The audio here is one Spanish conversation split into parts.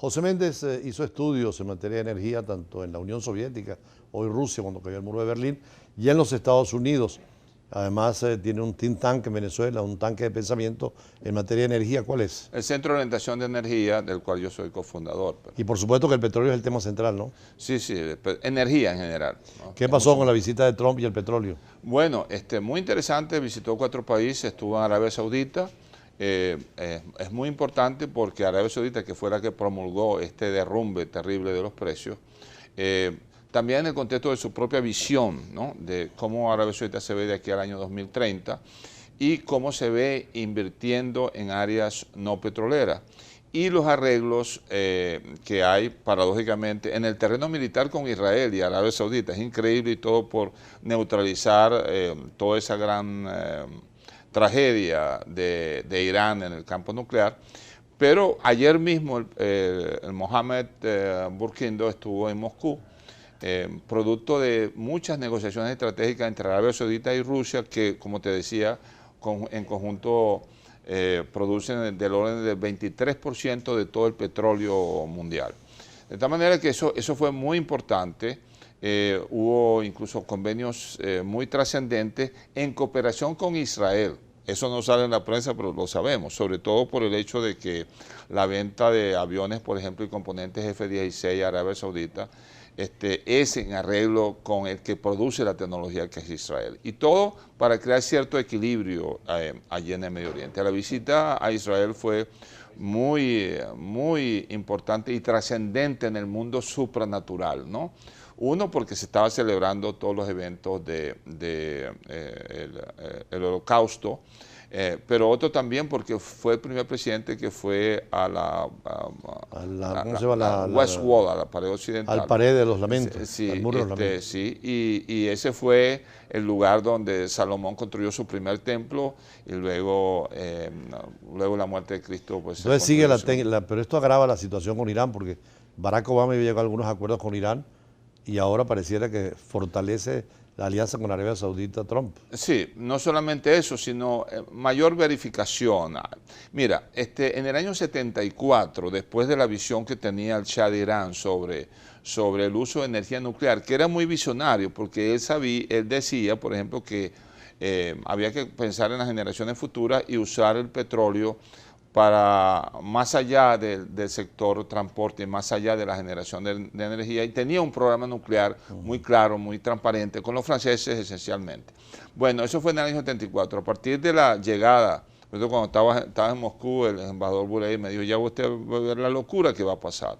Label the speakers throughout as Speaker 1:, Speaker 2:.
Speaker 1: José Méndez hizo estudios en materia de energía tanto en la Unión Soviética, hoy Rusia, cuando cayó el muro de Berlín, y en los Estados Unidos. Además, tiene un think tank en Venezuela, un tanque de pensamiento en materia de energía. ¿Cuál es?
Speaker 2: El Centro de Orientación de Energía, del cual yo soy cofundador.
Speaker 1: Y por supuesto que el petróleo es el tema central, ¿no?
Speaker 2: Sí, energía en general, ¿no?
Speaker 1: ¿Qué pasó con la visita de Trump y el petróleo?
Speaker 2: Bueno, muy interesante, visitó 4 países, estuvo en Arabia Saudita. Es muy importante porque Arabia Saudita, que fue la que promulgó este derrumbe terrible de los precios, también en el contexto de su propia visión, ¿no?, de cómo Arabia Saudita se ve de aquí al año 2030 y cómo se ve invirtiendo en áreas no petroleras. Y los arreglos que hay, paradójicamente, en el terreno militar con Israel y Arabia Saudita. Es increíble, y todo por neutralizar toda esa gran tragedia de Irán en el campo nuclear. Pero ayer mismo el Mohammed Burkindo estuvo en Moscú, producto de muchas negociaciones estratégicas entre Arabia Saudita y Rusia, que, como te decía, en conjunto producen del orden del 23% de todo el petróleo mundial. De tal manera que eso fue muy importante. Hubo incluso convenios muy trascendentes en cooperación con Israel. Eso no sale en la prensa, pero lo sabemos, sobre todo por el hecho de que la venta de aviones, por ejemplo, y componentes F-16 a Arabia Saudita, es en arreglo con el que produce la tecnología, que es Israel. Y todo para crear cierto equilibrio allí en el Medio Oriente. La visita a Israel fue muy importante y trascendente en el mundo supranatural, ¿no? Uno, porque se estaba celebrando todos los eventos el Holocausto, pero otro también porque fue el primer presidente que fue a la West Wall, a la pared occidental.
Speaker 1: Al pared de los lamentos,
Speaker 2: sí,
Speaker 1: al muro de los lamentos.
Speaker 2: Sí, y ese fue el lugar donde Salomón construyó su primer templo, y luego la muerte de Cristo. Pues,
Speaker 1: entonces sigue pero esto agrava la situación con Irán, porque Barack Obama llegó a algunos acuerdos con Irán, y ahora pareciera que fortalece la alianza con Arabia Saudita Trump.
Speaker 2: Sí, no solamente eso, sino mayor verificación. Mira, en el año 74, después de la visión que tenía el Shah de Irán sobre el uso de energía nuclear, que era muy visionario, porque él decía, por ejemplo, que había que pensar en las generaciones futuras y usar el petróleo para más allá del sector transporte, más allá de la generación de energía, y tenía un programa nuclear muy claro, muy transparente, con los franceses esencialmente. Bueno, eso fue en el año 74. A partir de la llegada, cuando estaba en Moscú, el embajador Burey me dijo: ya usted va a ver la locura que va a pasar.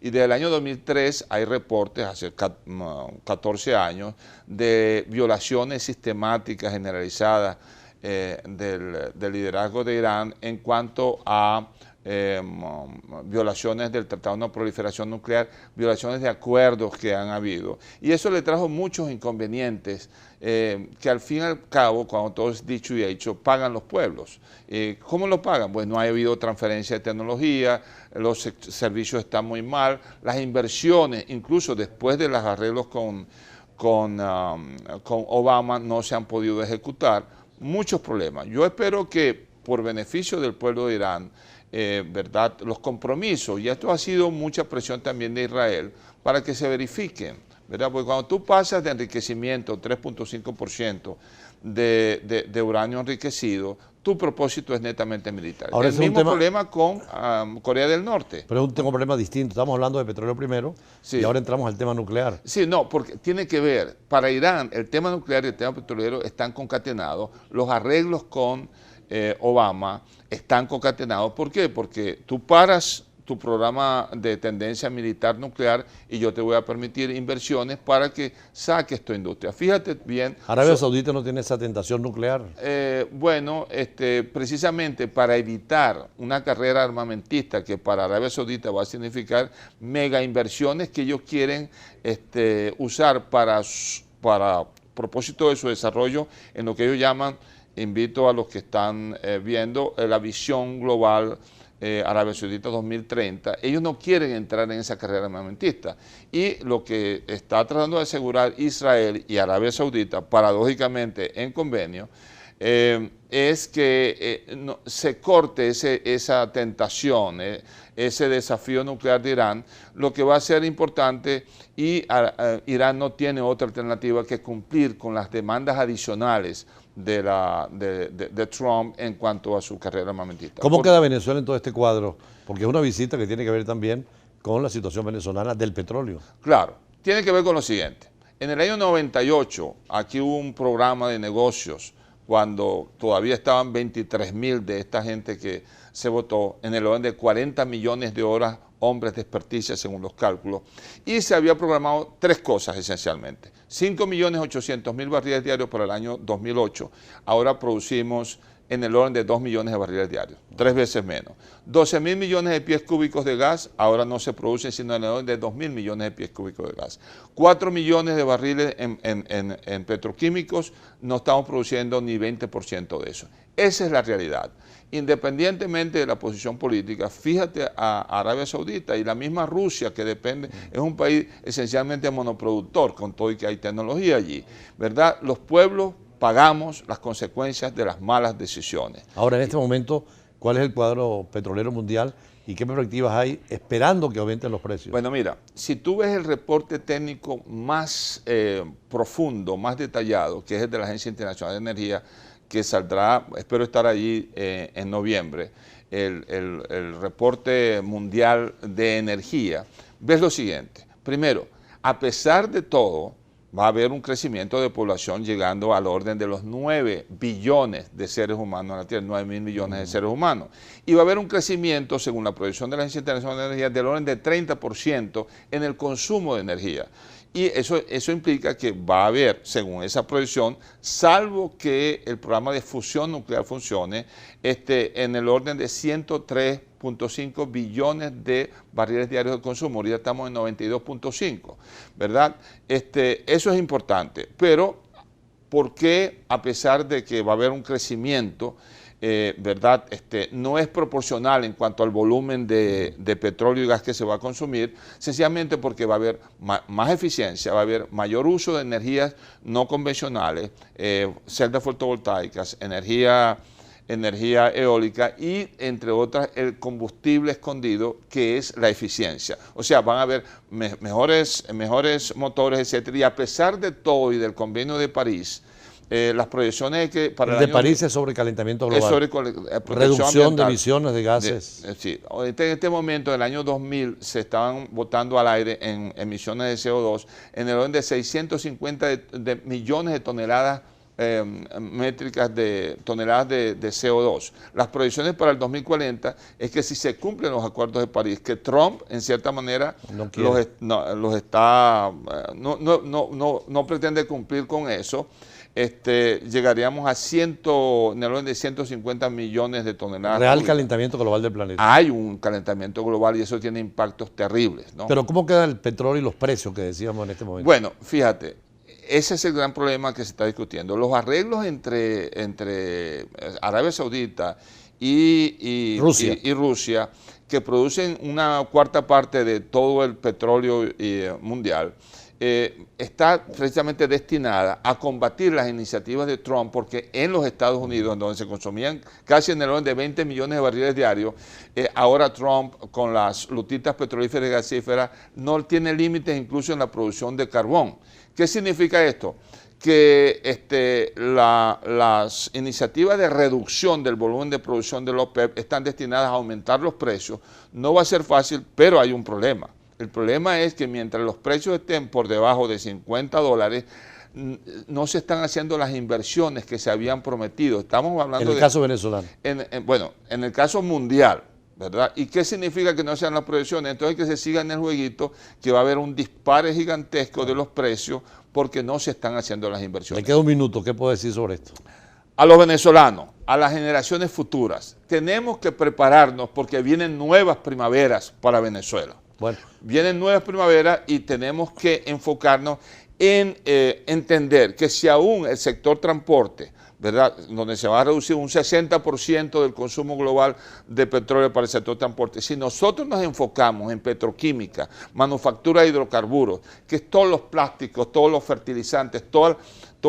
Speaker 2: Y desde el año 2003 hay reportes, hace 14 años, de violaciones sistemáticas generalizadas del liderazgo de Irán en cuanto a violaciones del Tratado de No Proliferación Nuclear, violaciones de acuerdos que han habido. Y eso le trajo muchos inconvenientes que al fin y al cabo, cuando todo es dicho y hecho, pagan los pueblos. ¿Cómo lo pagan? Pues no ha habido transferencia de tecnología, los servicios están muy mal, las inversiones, incluso después de los arreglos con Obama, no se han podido ejecutar. Muchos problemas. Yo espero que, por beneficio del pueblo de Irán, ¿verdad?, los compromisos, y esto ha sido mucha presión también de Israel, para que se verifiquen, ¿verdad? Porque cuando tú pasas de enriquecimiento 3.5% de uranio enriquecido, tu propósito es netamente militar.
Speaker 1: Ahora,
Speaker 2: el mismo problema con Corea del Norte.
Speaker 1: Pero es un problema distinto. Estamos hablando de petróleo primero, sí, y ahora entramos al tema nuclear.
Speaker 2: Sí, no, porque tiene que ver. Para Irán, el tema nuclear y el tema petrolero están concatenados. Los arreglos con Obama están concatenados. ¿Por qué? Porque tú paras tu programa de tendencia militar nuclear y yo te voy a permitir inversiones para que saques tu industria. Fíjate bien.
Speaker 1: ¿Arabia Saudita no tiene esa tentación nuclear?
Speaker 2: Bueno, precisamente para evitar una carrera armamentista que para Arabia Saudita va a significar mega inversiones que ellos quieren usar para propósito de su desarrollo en lo que ellos llaman, invito a los que están viendo, la visión global Arabia Saudita 2030, ellos no quieren entrar en esa carrera armamentista. Y lo que está tratando de asegurar Israel y Arabia Saudita, paradójicamente en convenio, es que se corte esa tentación, ese desafío nuclear de Irán, lo que va a ser importante, y Irán no tiene otra alternativa que cumplir con las demandas adicionales de Trump en cuanto a su carrera armamentista.
Speaker 1: ¿Cómo queda Venezuela en todo este cuadro? Porque es una visita que tiene que ver también con la situación venezolana del petróleo.
Speaker 2: Claro, tiene que ver con lo siguiente. En el año 98, aquí hubo un programa de negocios cuando todavía estaban 23.000 de esta gente que se votó, en el orden de 40 millones de horas hombres de experticia según los cálculos, y se había programado tres cosas esencialmente: 5.800.000 barriles diarios para el año 2008, ahora producimos en el orden de 2 millones de barriles diarios, 3 veces menos. 12.000 millones de pies cúbicos de gas, ahora no se producen sino en el orden de 2.000 millones de pies cúbicos de gas. 4 millones de barriles en petroquímicos, no estamos produciendo ni 20% de eso. Esa es la realidad. Independientemente de la posición política, fíjate a Arabia Saudita y la misma Rusia, que depende, es un país esencialmente monoproductor, con todo y que hay tecnología allí, ¿verdad? Los pueblos pagamos las consecuencias de las malas decisiones.
Speaker 1: Ahora, en este momento, ¿cuál es el cuadro petrolero mundial y qué perspectivas hay esperando que aumenten los precios?
Speaker 2: Bueno, mira, si tú ves el reporte técnico más profundo, más detallado, que es el de la Agencia Internacional de Energía, que saldrá, espero estar allí en noviembre, el reporte mundial de energía, ves lo siguiente. Primero, a pesar de todo, va a haber un crecimiento de población llegando al orden de los 9 billones de seres humanos en la Tierra, 9.000 millones de seres humanos. Y va a haber un crecimiento, según la proyección de la Agencia Internacional de Energía, del orden de 30% en el consumo de energía. Y eso implica que va a haber, según esa proyección, salvo que el programa de fusión nuclear funcione, en el orden de 103.5 billones de barriles diarios de consumo. Ahorita estamos en 92.5, ¿verdad? Eso es importante. Pero, ¿por qué, a pesar de que va a haber un crecimiento, ¿verdad? No es proporcional en cuanto al volumen de petróleo y gas que se va a consumir? Sencillamente porque va a haber más eficiencia, va a haber mayor uso de energías no convencionales, celdas fotovoltaicas, energía eólica y, entre otras, el combustible escondido, que es la eficiencia. O sea, van a haber mejores motores, etcétera. Y a pesar de todo y del Convenio de París, las proyecciones que para
Speaker 1: el de París es sobre calentamiento global,
Speaker 2: es sobre
Speaker 1: reducción
Speaker 2: ambiental,
Speaker 1: de emisiones de gases.
Speaker 2: Sí, en este momento, en el año 2000, se estaban botando al aire en emisiones de CO2 en el orden de 650 de millones de toneladas métricas de toneladas de CO2. Las proyecciones para el 2040 es que, si se cumplen los acuerdos de París, que Trump en cierta manera no pretende cumplir con eso, llegaríamos a en el orden de 150 millones de toneladas.
Speaker 1: Real calentamiento global del planeta.
Speaker 2: Hay un calentamiento global y eso tiene impactos terribles, ¿no?
Speaker 1: Pero ¿cómo queda el petróleo y los precios que decíamos en este momento?
Speaker 2: Bueno, fíjate, ese es el gran problema que se está discutiendo. Los arreglos entre Arabia Saudita y Rusia, que producen una cuarta parte de todo el petróleo mundial, está precisamente destinada a combatir las iniciativas de Trump, porque en los Estados Unidos, en donde se consumían casi en el orden de 20 millones de barriles diarios, ahora Trump, con las lutitas petrolíferas y gasíferas, no tiene límites incluso en la producción de carbón. ¿Qué significa esto? Que las iniciativas de reducción del volumen de producción de la OPEP están destinadas a aumentar los precios. No va a ser fácil, pero hay un problema. El problema es que mientras los precios estén por debajo de $50, no se están haciendo las inversiones que se habían prometido. Estamos hablando
Speaker 1: en el caso venezolano.
Speaker 2: Bueno, en el caso mundial, ¿verdad? ¿Y qué significa que no sean las proyecciones? Entonces, que se siga en el jueguito, que va a haber un dispare gigantesco de los precios porque no se están haciendo las inversiones.
Speaker 1: Me queda un minuto, ¿qué puedo decir sobre esto?
Speaker 2: A los venezolanos, a las generaciones futuras, tenemos que prepararnos porque vienen nuevas primaveras para Venezuela.
Speaker 1: Bueno.
Speaker 2: Vienen nuevas primaveras y tenemos que enfocarnos en entender que si aún el sector transporte, ¿verdad?, donde se va a reducir un 60% del consumo global de petróleo para el sector transporte, si nosotros nos enfocamos en petroquímica, manufactura de hidrocarburos, que es todos los plásticos, todos los fertilizantes, todas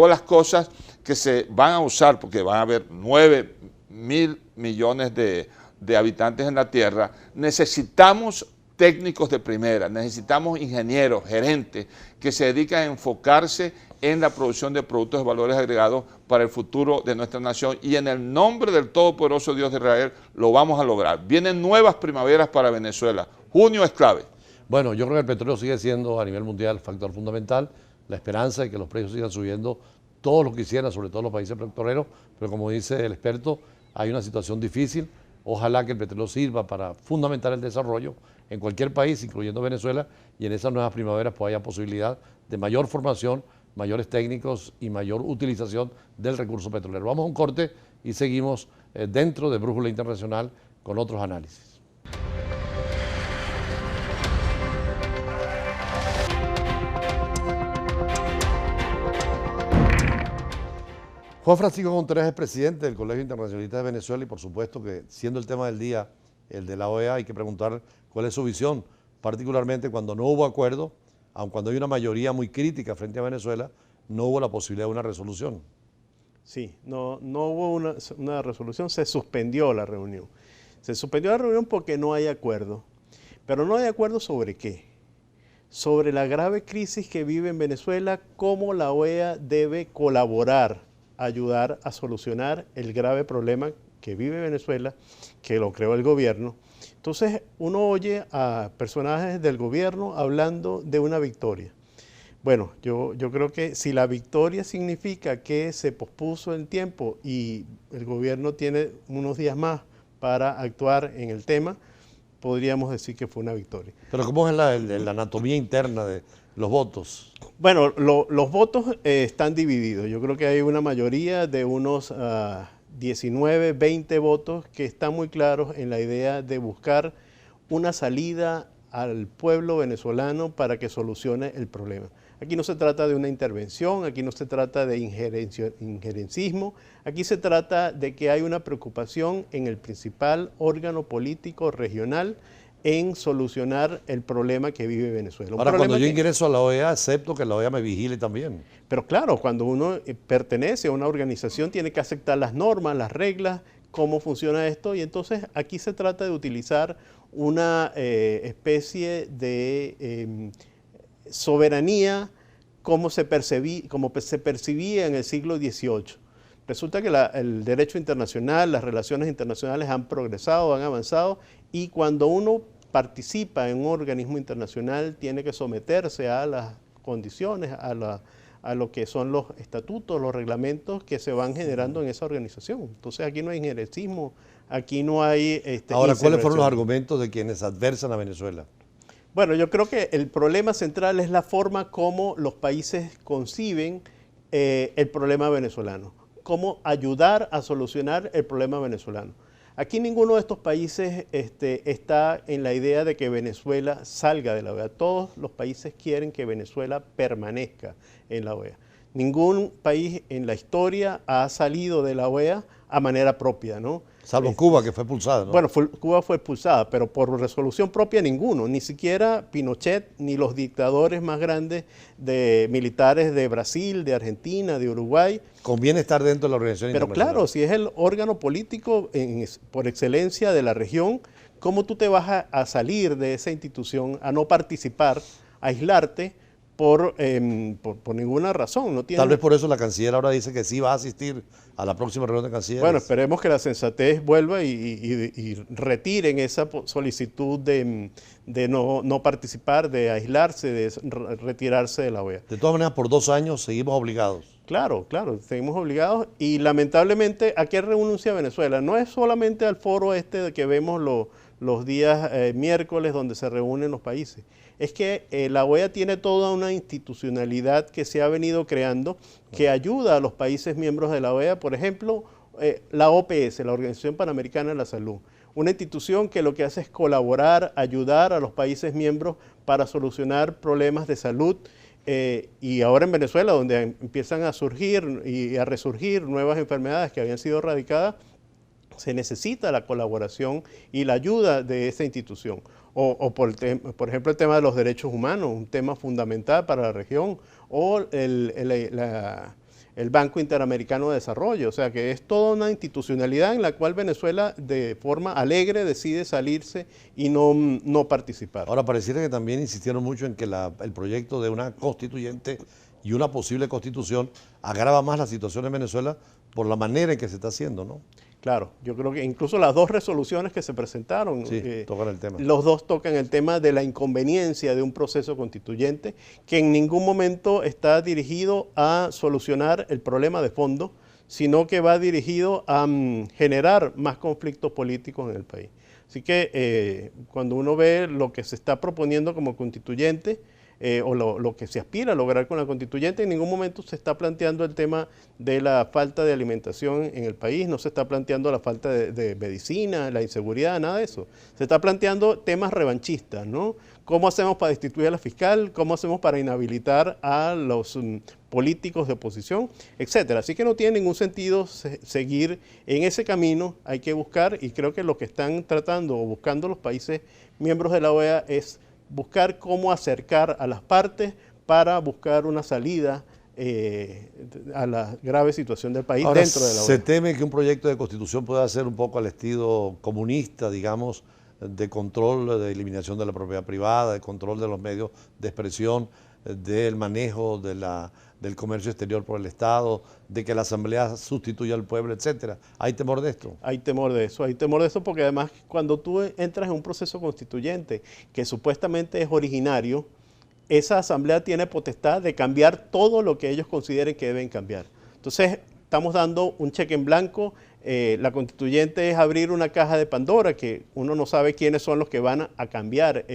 Speaker 2: las cosas que se van a usar, porque van a haber 9.000 millones de habitantes en la Tierra, necesitamos técnicos de primera, necesitamos ingenieros, gerentes, que se dedican a enfocarse en la producción de productos de valores agregados para el futuro de nuestra nación, y en el nombre del todopoderoso Dios de Israel lo vamos a lograr. Vienen nuevas primaveras para Venezuela. Junio es clave.
Speaker 1: Bueno, yo creo que el petróleo sigue siendo a nivel mundial factor fundamental, la esperanza de que los precios sigan subiendo, todos lo quisieran, sobre todo los países petroleros, pero como dice el experto, hay una situación difícil. Ojalá que el petróleo sirva para fundamentar el desarrollo en cualquier país, incluyendo Venezuela, y en esas nuevas primaveras pues haya posibilidad de mayor formación, mayores técnicos y mayor utilización del recurso petrolero. Vamos a un corte y seguimos dentro de Brújula Internacional con otros análisis. Juan Francisco Contreras es presidente del Colegio Internacionalista de Venezuela y por supuesto que siendo el tema del día el de la OEA hay que preguntar cuál es su visión, particularmente cuando no hubo acuerdo, aun cuando hay una mayoría muy crítica frente a Venezuela, no hubo la posibilidad de una resolución.
Speaker 3: Sí, no hubo una resolución, se suspendió la reunión. Se suspendió la reunión porque no hay acuerdo. Pero no hay acuerdo sobre qué. Sobre la grave crisis que vive en Venezuela, cómo la OEA debe colaborar, ayudar a solucionar el grave problema que vive Venezuela, que lo creó el gobierno. Entonces uno oye a personajes del gobierno hablando de una victoria. Bueno, yo creo que si la victoria significa que se pospuso el tiempo y el gobierno tiene unos días más para actuar en el tema, podríamos decir que fue una victoria.
Speaker 1: Pero ¿cómo es la anatomía interna de los votos?
Speaker 3: Bueno, los votos están divididos. Yo creo que hay una mayoría de unos 19, 20 votos que están muy claros en la idea de buscar una salida al pueblo venezolano para que solucione el problema. Aquí no se trata de una intervención, aquí no se trata de injerencismo, aquí se trata de que hay una preocupación en el principal órgano político regional en solucionar el problema que vive Venezuela.
Speaker 1: Ahora, cuando yo ingreso a la OEA, acepto que la OEA me vigile también.
Speaker 3: Pero claro, cuando uno pertenece a una organización, tiene que aceptar las normas, las reglas, cómo funciona esto, y entonces aquí se trata de utilizar una especie de soberanía como se percibía en el siglo XVIII. Resulta que el derecho internacional, las relaciones internacionales han progresado, han avanzado, y cuando uno participa en un organismo internacional tiene que someterse a las condiciones, a lo que son los estatutos, los reglamentos que se van generando en esa organización. Entonces aquí no hay injerencismo, aquí no hay...
Speaker 1: Ahora, ¿cuáles fueron los argumentos de quienes adversan a Venezuela?
Speaker 3: Bueno, yo creo que el problema central es la forma como los países conciben el problema venezolano, cómo ayudar a solucionar el problema venezolano. Aquí ninguno de estos países está en la idea de que Venezuela salga de la OEA. Todos los países quieren que Venezuela permanezca en la OEA. Ningún país en la historia ha salido de la OEA a manera propia, ¿no?
Speaker 1: Salvo Cuba, que fue expulsada, ¿no?
Speaker 3: Bueno, Cuba fue expulsada, pero por resolución propia ninguno, ni siquiera Pinochet, ni los dictadores más grandes militares de Brasil, de Argentina, de Uruguay.
Speaker 1: Conviene estar dentro de la organización
Speaker 3: internacional. Pero claro, si es el órgano político por excelencia de la región, ¿cómo tú te vas a salir de esa institución, a no participar, a aislarte por ninguna razón? No tiene...
Speaker 1: Tal vez por eso la canciller ahora dice que sí va a asistir a la próxima reunión de cancilleres.
Speaker 3: Bueno, esperemos que la sensatez vuelva y retiren esa solicitud de no participar, de aislarse, de retirarse de la OEA.
Speaker 1: De todas maneras, por 2 años seguimos obligados.
Speaker 3: Claro, seguimos obligados, y lamentablemente, ¿a qué renuncia Venezuela? No es solamente al foro que vemos los días miércoles donde se reúnen los países. Es que la OEA tiene toda una institucionalidad que se ha venido creando que ayuda a los países miembros de la OEA. Por ejemplo, la OPS, la Organización Panamericana de la Salud, una institución que lo que hace es colaborar, ayudar a los países miembros para solucionar problemas de salud. Y ahora en Venezuela, donde empiezan a surgir y a resurgir nuevas enfermedades que habían sido erradicadas, se necesita la colaboración y la ayuda de esa institución. Por ejemplo, el tema de los derechos humanos, un tema fundamental para la región, o el Banco Interamericano de Desarrollo. O sea que es toda una institucionalidad en la cual Venezuela de forma alegre decide salirse y no participar.
Speaker 1: Ahora, pareciera que también insistieron mucho en que el proyecto de una constituyente y una posible constitución agrava más la situación en Venezuela por la manera en que se está haciendo, ¿no?
Speaker 3: Claro, yo creo que incluso las dos resoluciones que se presentaron,
Speaker 1: Sí, tocan el tema.
Speaker 3: los dos tocan el tema de la inconveniencia de un proceso constituyente que en ningún momento está dirigido a solucionar el problema de fondo, sino que va dirigido a generar más conflictos políticos en el país. Así que cuando uno ve lo que se está proponiendo como constituyente, o lo que se aspira a lograr con la constituyente, en ningún momento se está planteando el tema de la falta de alimentación en el país, no se está planteando la falta de medicina, la inseguridad, nada de eso. Se está planteando temas revanchistas, ¿no? ¿Cómo hacemos para destituir a la fiscal? ¿Cómo hacemos para inhabilitar a los políticos de oposición? Etcétera. Así que no tiene ningún sentido seguir en ese camino, hay que buscar, y creo que lo que están tratando o buscando los países miembros de la OEA es buscar cómo acercar a las partes para buscar una salida a la grave situación del país.
Speaker 1: Ahora,
Speaker 3: dentro de la OEA.
Speaker 1: ¿se teme que un proyecto de constitución pueda ser un poco al estilo comunista, digamos, de control, de eliminación de la propiedad privada, de control de los medios de expresión, del manejo del comercio exterior por el Estado, de que la Asamblea sustituya al pueblo, etcétera? ¿Hay temor de esto?
Speaker 3: Hay temor de eso porque además cuando tú entras en un proceso constituyente que supuestamente es originario, esa Asamblea tiene potestad de cambiar todo lo que ellos consideren que deben cambiar. Entonces estamos dando un cheque en blanco. La constituyente es abrir una caja de Pandora que uno no sabe quiénes son los que van a cambiar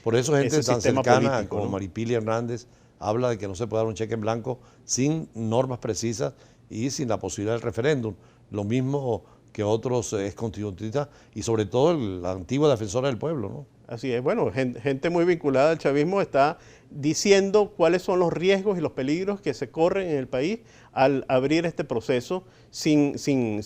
Speaker 1: Por eso gente
Speaker 3: ese
Speaker 1: tan
Speaker 3: sistema
Speaker 1: cercana
Speaker 3: político,
Speaker 1: como
Speaker 3: ¿no?
Speaker 1: Maripili Hernández habla de que no se puede dar un cheque en blanco sin normas precisas y sin la posibilidad del referéndum. Lo mismo que otros exconstituyentistas y sobre todo la antigua defensora del pueblo, ¿no?
Speaker 3: Así es, bueno, gente muy vinculada al chavismo está diciendo cuáles son los riesgos y los peligros que se corren en el país al abrir este proceso sin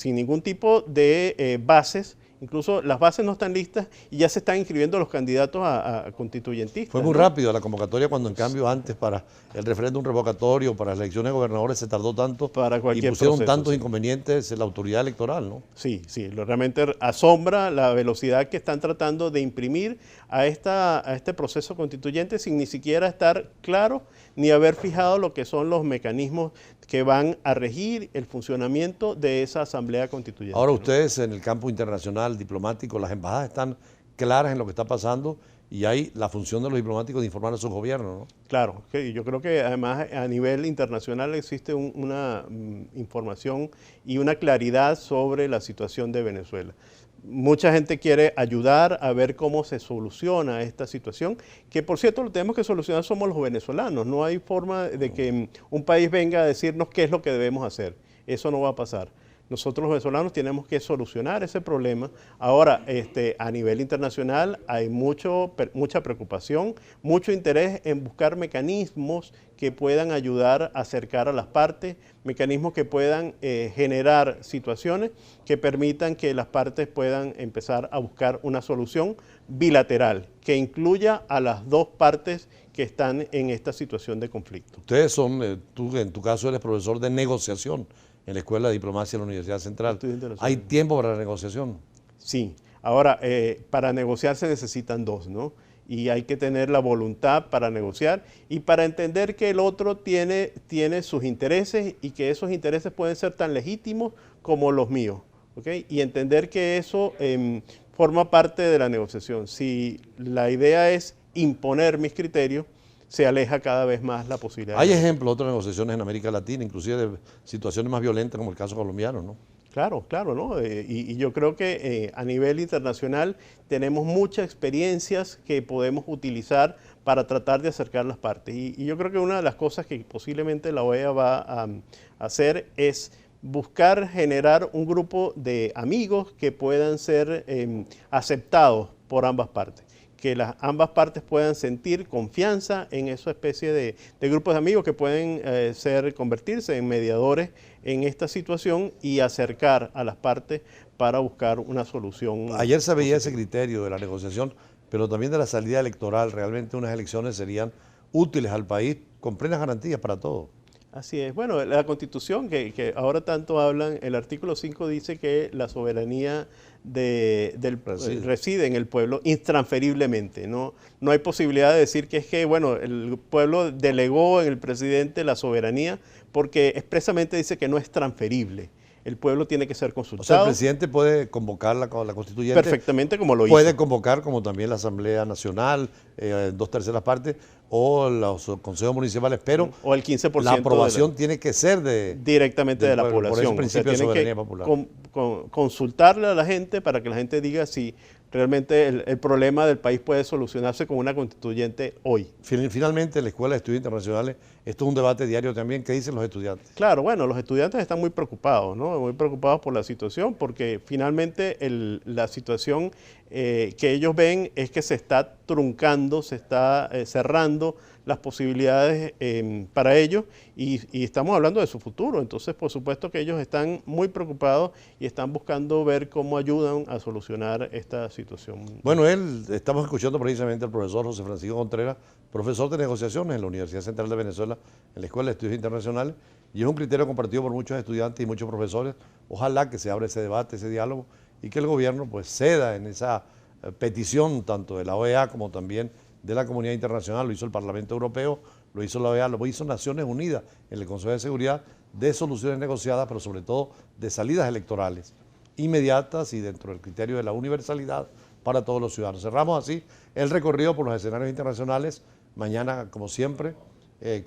Speaker 3: ningún tipo de bases. Incluso las bases no están listas y ya se están inscribiendo los candidatos a constituyentistas.
Speaker 1: Fue muy
Speaker 3: ¿no?
Speaker 1: rápido la convocatoria cuando en cambio antes para el referéndum revocatorio, para las elecciones de gobernadores se tardó tanto
Speaker 3: Para
Speaker 1: y
Speaker 3: cualquier
Speaker 1: pusieron
Speaker 3: proceso,
Speaker 1: tantos
Speaker 3: sí.
Speaker 1: inconvenientes en la autoridad electoral, ¿no?
Speaker 3: Sí, realmente asombra la velocidad que están tratando de imprimir a este proceso constituyente sin ni siquiera estar claro ni haber fijado lo que son los mecanismos que van a regir el funcionamiento de esa Asamblea Constituyente.
Speaker 1: Ahora
Speaker 3: ¿no?
Speaker 1: ustedes en el campo internacional, diplomático, las embajadas están claras en lo que está pasando y hay la función de los diplomáticos de informar a sus gobiernos, ¿no?
Speaker 3: Claro, yo creo que además a nivel internacional existe una información y una claridad sobre la situación de Venezuela. Mucha gente quiere ayudar a ver cómo se soluciona esta situación, que por cierto lo tenemos que solucionar somos los venezolanos. No hay forma de que un país venga a decirnos qué es lo que debemos hacer. Eso no va a pasar. Nosotros los venezolanos tenemos que solucionar ese problema. Ahora, a nivel internacional hay mucha preocupación, mucho interés en buscar mecanismos que puedan ayudar a acercar a las partes, mecanismos que puedan generar situaciones que permitan que las partes puedan empezar a buscar una solución bilateral que incluya a las dos partes que están en esta situación de conflicto.
Speaker 1: Ustedes son, tú en tu caso eres profesor de negociación en la Escuela de Diplomacia de la Universidad Central. ¿Hay tiempo para la negociación?
Speaker 3: Sí. Ahora, para negociar se necesitan dos, ¿no? Y hay que tener la voluntad para negociar y para entender que el otro tiene sus intereses y que esos intereses pueden ser tan legítimos como los míos, ¿ok? Y entender que eso forma parte de la negociación. Si la idea es imponer mis criterios, se aleja cada vez más la posibilidad.
Speaker 1: Hay ejemplos de otras negociaciones en América Latina, inclusive de situaciones más violentas como el caso colombiano, ¿no?
Speaker 3: Claro, ¿no? Y yo creo que a nivel internacional tenemos muchas experiencias que podemos utilizar para tratar de acercar las partes. Y yo creo que una de las cosas que posiblemente la OEA va a hacer es buscar generar un grupo de amigos que puedan ser aceptados por ambas partes. Que ambas partes puedan sentir confianza en esa especie de grupos de amigos que pueden convertirse en mediadores en esta situación y acercar a las partes para buscar una solución.
Speaker 1: Ayer se veía ese criterio de la negociación, pero también de la salida electoral. Realmente unas elecciones serían útiles al país con plenas garantías para todos.
Speaker 3: Así es. Bueno, la Constitución que ahora tanto hablan, el artículo 5 dice que la soberanía reside en el pueblo intransferiblemente. No hay posibilidad de decir que es que, bueno, el pueblo delegó en el presidente la soberanía porque expresamente dice que no es transferible. El pueblo tiene que ser consultado.
Speaker 1: O sea, el presidente puede convocar la constituyente.
Speaker 3: Perfectamente, como lo hizo.
Speaker 1: Puede convocar, como también la Asamblea Nacional, 2/3 partes, o los consejos municipales, pero
Speaker 3: o el 15%
Speaker 1: la aprobación tiene que ser
Speaker 3: directamente de la población.
Speaker 1: Por eso el principio de soberanía popular.
Speaker 3: Consultarle a la gente para que la gente diga si realmente el problema del país puede solucionarse con una constituyente hoy.
Speaker 1: Finalmente, en la Escuela de Estudios Internacionales, esto es un debate diario también. ¿Qué dicen los estudiantes?
Speaker 3: Claro, bueno, los estudiantes están muy preocupados, ¿no? Muy preocupados por la situación, porque finalmente la situación que ellos ven es que se está truncando, se está cerrando las posibilidades para ellos y estamos hablando de su futuro. Entonces, por supuesto que ellos están muy preocupados y están buscando ver cómo ayudan a solucionar esta situación.
Speaker 1: Bueno, estamos escuchando precisamente al profesor José Francisco Contreras, profesor de negociaciones en la Universidad Central de Venezuela, en la Escuela de Estudios Internacionales, y es un criterio compartido por muchos estudiantes y muchos profesores. Ojalá que se abra ese debate, ese diálogo, y que el gobierno pues ceda en esa petición tanto de la OEA como también de la comunidad internacional. Lo hizo el Parlamento Europeo, lo hizo la OEA, lo hizo Naciones Unidas en el Consejo de Seguridad, de soluciones negociadas, pero sobre todo de salidas electorales inmediatas y dentro del criterio de la universalidad para todos los ciudadanos. Cerramos así el recorrido por los escenarios internacionales. Mañana, como siempre,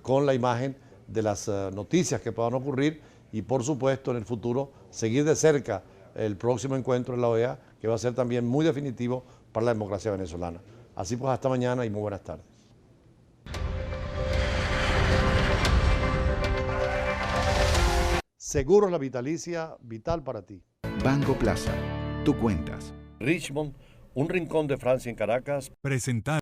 Speaker 1: con la imagen de las noticias que puedan ocurrir y, por supuesto, en el futuro, seguir de cerca el próximo encuentro en la OEA, que va a ser también muy definitivo para la democracia venezolana. Así pues, hasta mañana y muy buenas tardes. Seguros La Vitalicia, vital para ti.
Speaker 4: Banco Plaza, tú cuentas.
Speaker 1: Richmond, un rincón de Francia en Caracas.
Speaker 5: Presentaron.